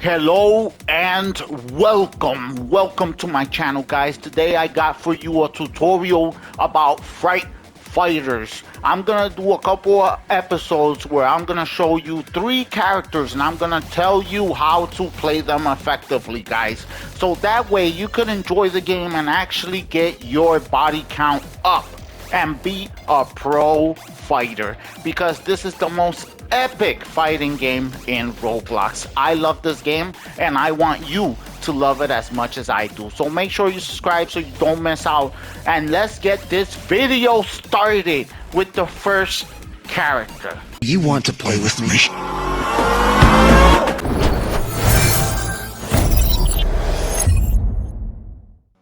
Hello and welcome to my channel, guys. Today I got for you a tutorial about Fright Fighters. I'm gonna do a couple of episodes where I'm gonna show you 3 characters and I'm gonna tell you how to play them effectively, guys, so that way you can enjoy the game and actually get your body count up and be a pro fighter, because this is the most epic fighting game in Roblox. I love this game and I want you to love it as much as I do. So make sure you subscribe so you don't miss out. And let's get this video started with the first character. You want to play with me?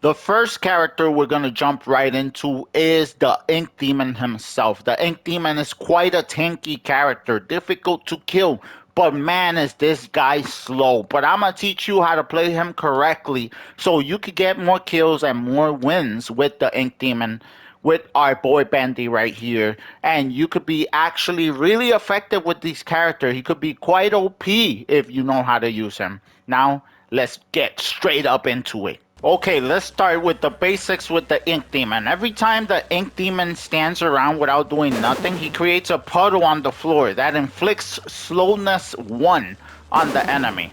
The first character we're going to jump right into is the Ink Demon himself. The Ink Demon is quite a tanky character, difficult to kill, but man is this guy slow. But I'm going to teach you how to play him correctly so you could get more kills and more wins with the Ink Demon, with our boy Bendy right here. And you could be actually really effective with this character. He could be quite OP if you know how to use him. Now, let's get straight up into it. Okay, let's start with the basics with the Ink Demon. Every time the Ink Demon stands around without doing nothing, he creates a puddle on the floor that inflicts slowness 1 on the enemy.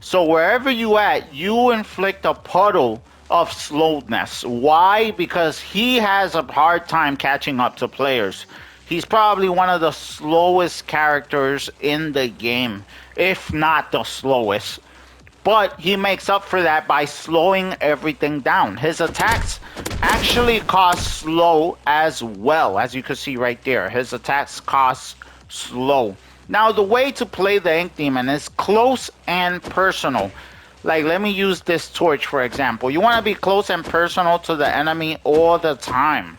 So wherever you at, you inflict a puddle of slowness. Why? Because he has a hard time catching up to players. He's probably one of the slowest characters in the game, if not the slowest. But he makes up for that by slowing everything down. His attacks actually cost slow as well, as you can see right there. His attacks cost slow. Now, the way to play the Ink Demon is close and personal. Like, let me use this torch, for example. You want to be close and personal to the enemy all the time.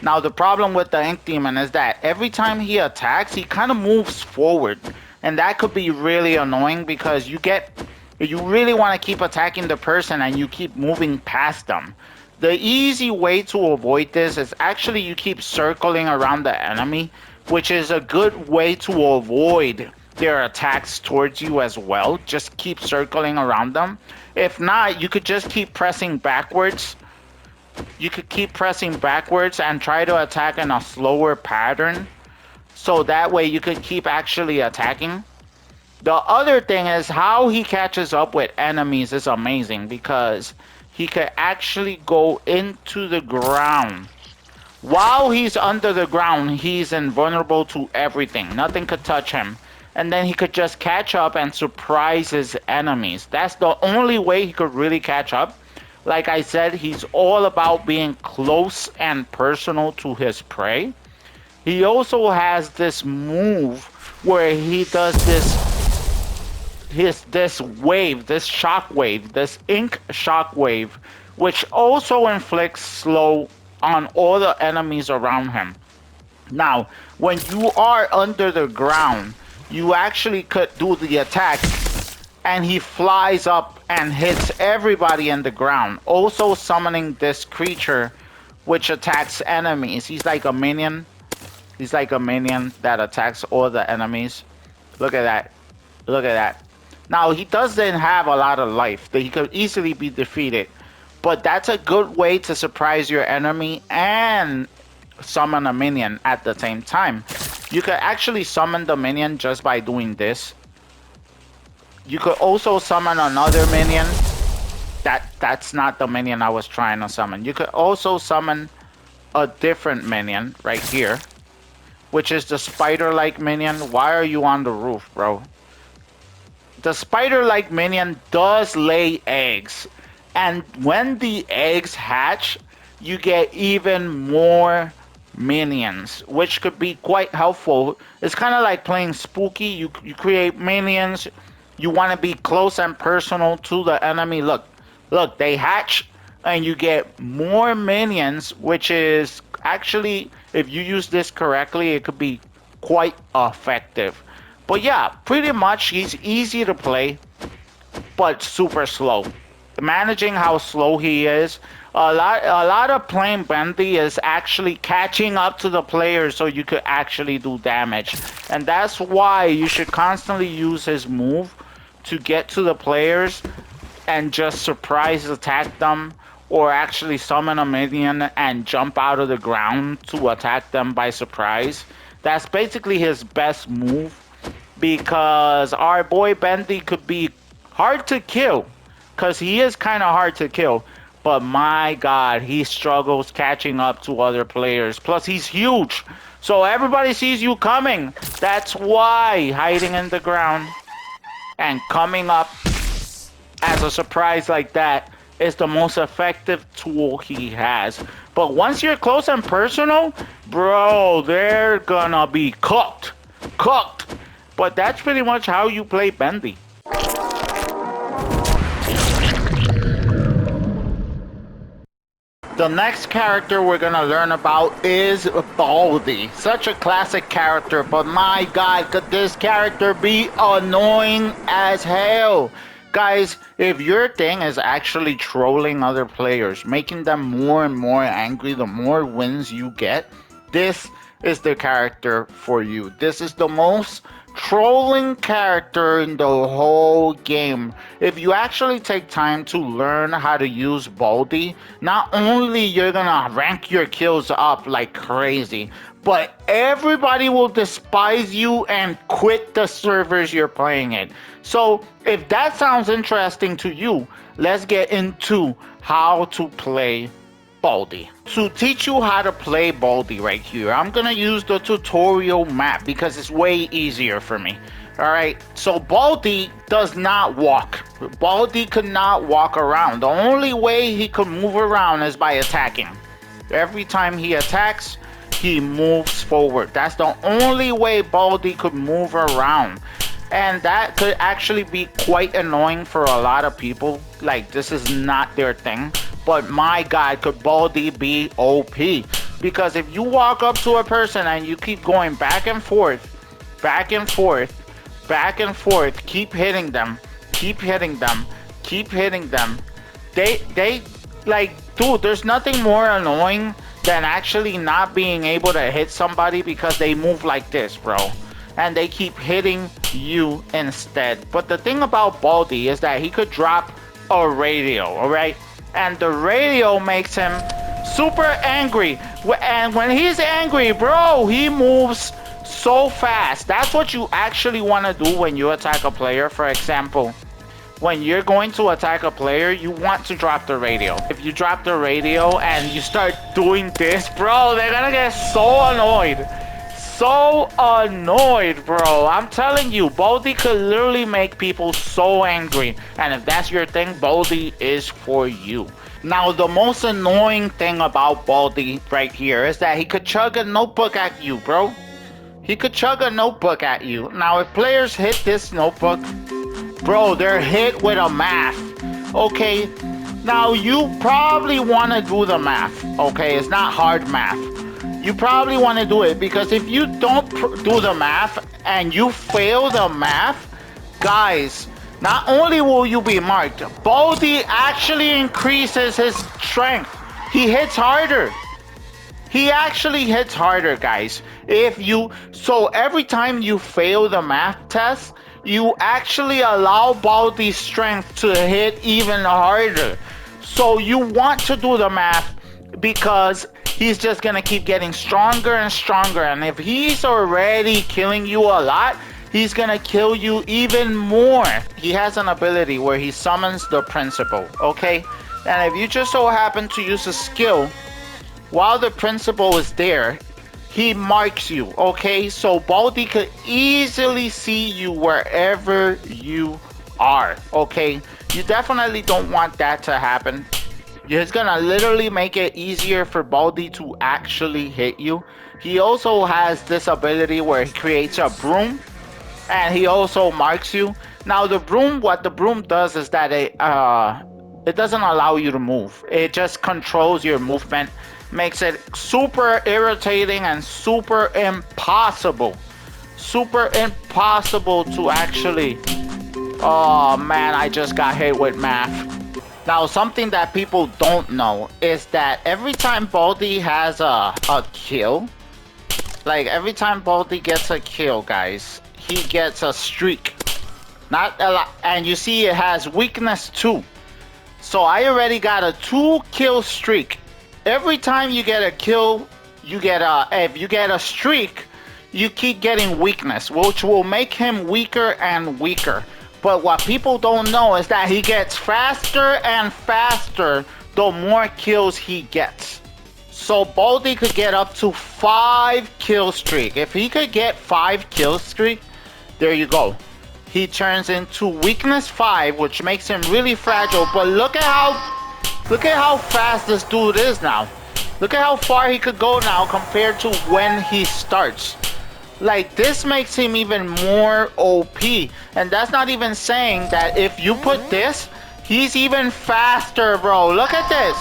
Now, the problem with the Ink Demon is that every time he attacks, he kind of moves forward. And that could be really annoying because you really want to keep attacking the person and you keep moving past them. The easy way to avoid this is actually you keep circling around the enemy, which is a good way to avoid their attacks towards you as well. Just keep circling around them. If not, you could just keep pressing backwards. You could keep pressing backwards and try to attack in a slower pattern, so that way you could keep actually attacking. The other thing is how he catches up with enemies is amazing, because he could actually go into the ground. While he's under the ground, he's invulnerable to everything. Nothing could touch him. And then he could just catch up and surprise his enemies. That's the only way he could really catch up. Like I said, he's all about being close and personal to his prey. He also has this move where he does this wave, this shock wave, this ink shock wave, which also inflicts slow on all the enemies around him. Now, when you are under the ground, you actually could do the attack and he flies up and hits everybody in the ground, also summoning this creature which attacks enemies. He's like a minion. He's like a minion that attacks all the enemies. Look at that. Look at that. Now, he doesn't have a lot of life. He could easily be defeated. But that's a good way to surprise your enemy and summon a minion at the same time. You could actually summon the minion just by doing this. You could also summon another minion. That's not the minion I was trying to summon. You could also summon a different minion right here, which is the spider-like minion. Why are you on the roof, bro? The spider-like minion does lay eggs, and when the eggs hatch, you get even more minions, which could be quite helpful. It's kind of like playing spooky. You create minions. You want to be close and personal to the enemy. Look, they hatch, and you get more minions, which is actually, if you use this correctly, it could be quite effective. But yeah, pretty much he's easy to play, but super slow. Managing how slow he is, a lot of playing Bendy is actually catching up to the players so you could actually do damage. And that's why you should constantly use his move to get to the players and just surprise attack them, or actually summon a minion and jump out of the ground to attack them by surprise. That's basically his best move, because our boy Bendy could be hard to kill, because he is kind of hard to kill. But my God, he struggles catching up to other players. Plus, he's huge. So everybody sees you coming. That's why hiding in the ground and coming up as a surprise like that is the most effective tool he has. But once you're close and personal, bro, they're gonna be cooked. Cooked. But that's pretty much how you play Bendy. The next character we're gonna learn about is Baldi. Such a classic character, but my God, could this character be annoying as hell? Guys, if your thing is actually trolling other players, making them more and more angry the more wins you get, this is the character for you. This is the most trolling character in the whole game. If you actually take time to learn how to use Baldi, not only you're gonna rank your kills up like crazy, but everybody will despise you and quit the servers you're playing in. So if that sounds interesting to you, let's get into how to play Baldi. To teach you how to play Baldi right here, I'm gonna use the tutorial map because it's way easier for me. Alright, so Baldi does not walk. Baldi could not walk around. The only way he could move around is by attacking. Every time he attacks, he moves forward. That's the only way Baldi could move around. And that could actually be quite annoying for a lot of people. Like, this is not their thing. But my God, could Baldi be OP? Because if you walk up to a person and you keep going back and forth, back and forth, back and forth, keep hitting them, keep hitting them, keep hitting them, they like, dude, there's nothing more annoying than actually not being able to hit somebody because they move like this, bro. And they keep hitting you instead. But the thing about Baldi is that he could drop a radio, alright? And the radio makes him super angry. And when he's angry, bro, he moves so fast. That's what you actually want to do when you attack a player. For example, when you're going to attack a player, you want to drop the radio. If you drop the radio and you start doing this, bro, they're gonna get so annoyed. So annoyed, bro. I'm telling you, Baldi could literally make people so angry. And if that's your thing, Baldi is for you. Now, the most annoying thing about Baldi right here is that he could chug a notebook at you, bro. He could chug a notebook at you. Now, if players hit this notebook, bro, they're hit with a math. Okay, now you probably want to do the math. Okay, it's not hard math. You probably want to do it because if you don't do the math and you fail the math, guys, not only will you be marked, Baldi actually increases his strength. He hits harder. He actually hits harder, guys. So every time you fail the math test, you actually allow Baldi's strength to hit even harder. So you want to do the math because he's just gonna keep getting stronger and stronger. And if he's already killing you a lot, he's gonna kill you even more. He has an ability where he summons the principal, okay? And if you just so happen to use a skill while the principal is there, he marks you, okay? So Baldi could easily see you wherever you are, okay? You definitely don't want that to happen. It's gonna literally make it easier for Baldi to actually hit you. He also has this ability where he creates a broom and he also marks you. Now the broom, what the broom does is that it doesn't allow you to move. It just controls your movement, makes it super irritating and super impossible to actually. Oh man, I just got hit with math. Now, something that people don't know is that every time Baldi has a kill, like every time Baldi gets a kill, guys, he gets a streak. Not a lot. And you see it has weakness 2. So I already got a 2 kill streak. Every time you get a kill, if you get a streak, you keep getting weakness, which will make him weaker and weaker. But what people don't know is that he gets faster and faster the more kills he gets. So Baldi could get up to 5 kill streak. If he could get 5 kill streak, there you go. He turns into weakness 5, which makes him really fragile. But look at how fast this dude is now. Look at how far he could go now compared to when he starts. Like, this makes him even more OP. And that's not even saying that if you put this, he's even faster, bro. Look at this.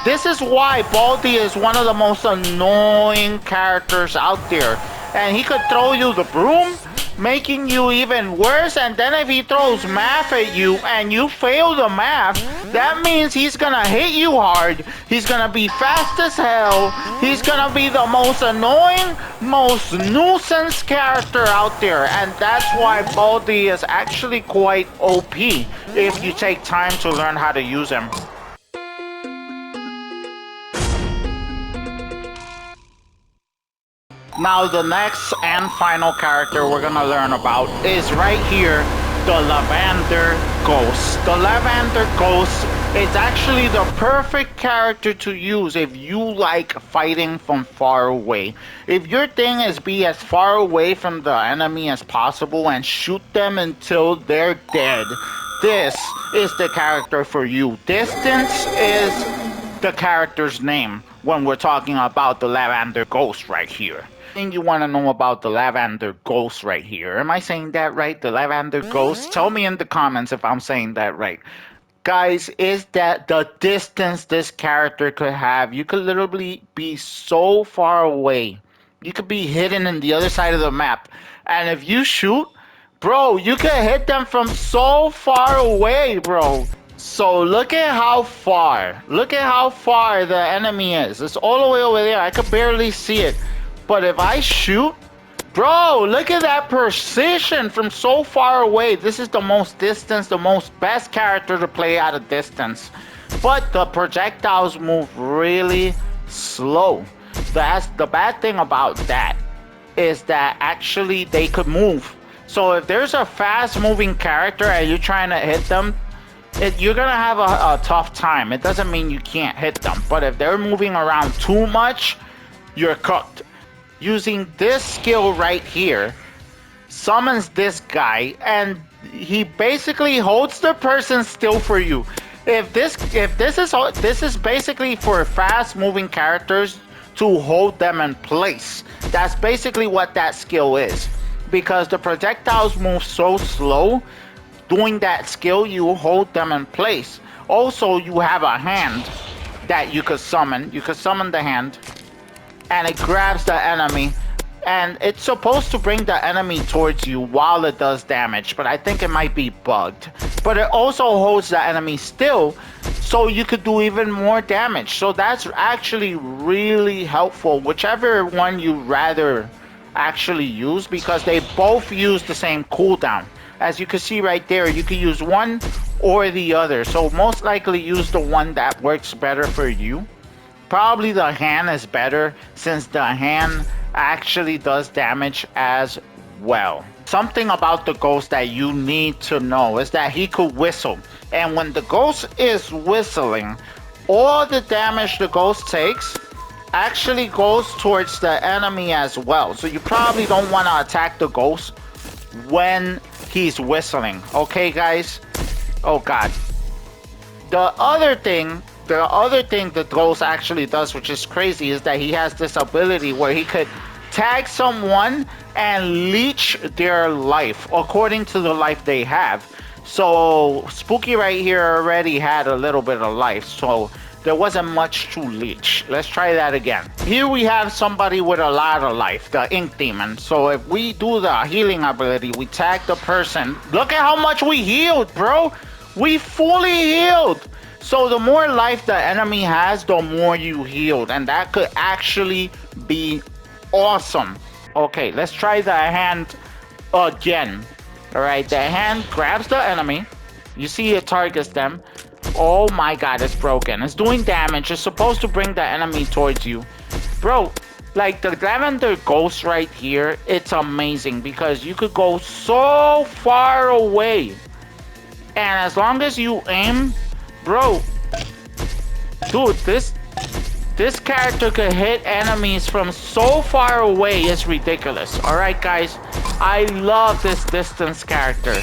This is why Baldi is one of the most annoying characters out there. And he could throw you the broom, making you even worse. And then if he throws math at you and you fail the math, that means he's gonna hit you hard. He's gonna be fast as hell. He's gonna be the most annoying, most nuisance character out there. And that's why Baldi is actually quite OP if you take time to learn how to use him. Now the next and final character we're gonna learn about is right here, the Lavender Ghost. The Lavender Ghost is actually the perfect character to use if you like fighting from far away. If your thing is be as far away from the enemy as possible and shoot them until they're dead, this is the character for you. Distance is the character's name when we're talking about the Lavender Ghost right here. Thing you want to know about the Lavender Ghost right here. Am I saying that right? The Lavender Ghost? Tell me in the comments if I'm saying that right. Guys, is that the distance this character could have. You could literally be so far away. You could be hidden in the other side of the map. And if you shoot, bro, you could hit them from so far away, bro. So look at how far the enemy is. It's all the way over there. I could barely see it. But if I shoot, bro, look at that precision from so far away. This is the most distance, the most best character to play at a distance. But the projectiles move really slow. That's the bad thing about that, is that actually they could move. So if there's a fast moving character and you're trying to hit them, you're gonna have a tough time. It doesn't mean you can't hit them. But if they're moving around too much, you're cooked. Using this skill right here, summons this guy, and he basically holds the person still for you. This is basically for fast moving characters to hold them in place. That's basically what that skill is. Because the projectiles move so slow, doing that skill, you hold them in place. Also, you have a hand that you could summon. You could summon the hand, and it grabs the enemy, and it's supposed to bring the enemy towards you while it does damage, but I think it might be bugged. But it also holds the enemy still, so you could do even more damage. So that's actually really helpful, whichever one you rather actually use, because they both use the same cooldown. As you can see right there, you can use one or the other, so most likely use the one that works better for you. Probably the hand is better, since the hand actually does damage as well. Something about the ghost that you need to know is that he could whistle. And when the ghost is whistling, all the damage the ghost takes actually goes towards the enemy as well. So you probably don't want to attack the ghost when he's whistling. Okay, guys? Oh, God. The other thing the ghost actually does, which is crazy, is that he has this ability where he could tag someone and leech their life according to the life they have. So Spooky right here already had a little bit of life, so there wasn't much to leech. Let's try that again. Here we have somebody with a lot of life, the Ink Demon. So if we do the healing ability, we tag the person. Look at how much we healed, bro. We fully healed. So the more life the enemy has, the more you healed. And that could actually be awesome. Okay, let's try the hand again. Alright, the hand grabs the enemy. You see it targets them. Oh my god, it's broken. It's doing damage. It's supposed to bring the enemy towards you. Bro, like the lavender ghost right here, it's amazing because you could go so far away. And as long as you aim, bro, dude, this character could hit enemies from so far away, it's ridiculous. Alright guys, I love this distance character.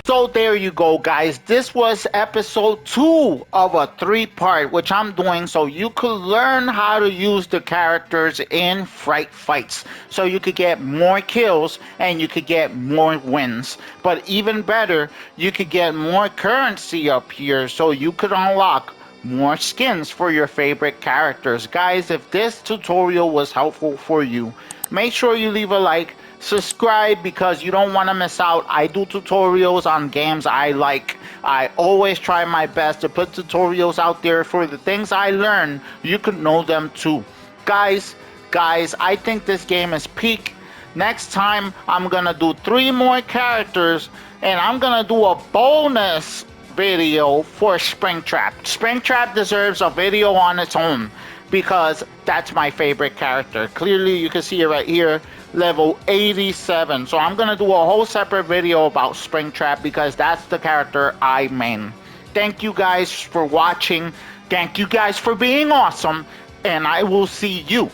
So there you go, guys. This was episode 2 of a 3-part, which I'm doing so you could learn how to use the characters in Fright Fights. So you could get more kills and you could get more wins. But even better, you could get more currency up here so you could unlock more skins for your favorite characters. Guys, if this tutorial was helpful for you, make sure you leave a like. Subscribe because you don't want to miss out. I do tutorials on games I like. I always try my best to put tutorials out there for the things I learn. You can know them too. Guys, I think this game is peak. Next time, I'm gonna do 3 more characters and I'm gonna do a bonus video for Springtrap. Springtrap deserves a video on its own because that's my favorite character. Clearly, you can see it right here. Level 87. So I'm gonna do a whole separate video about Springtrap because that's the character I main. Thank you guys for watching. Thank you guys for being awesome. And I will see you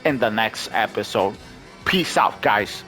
in the next episode. Peace out, guys.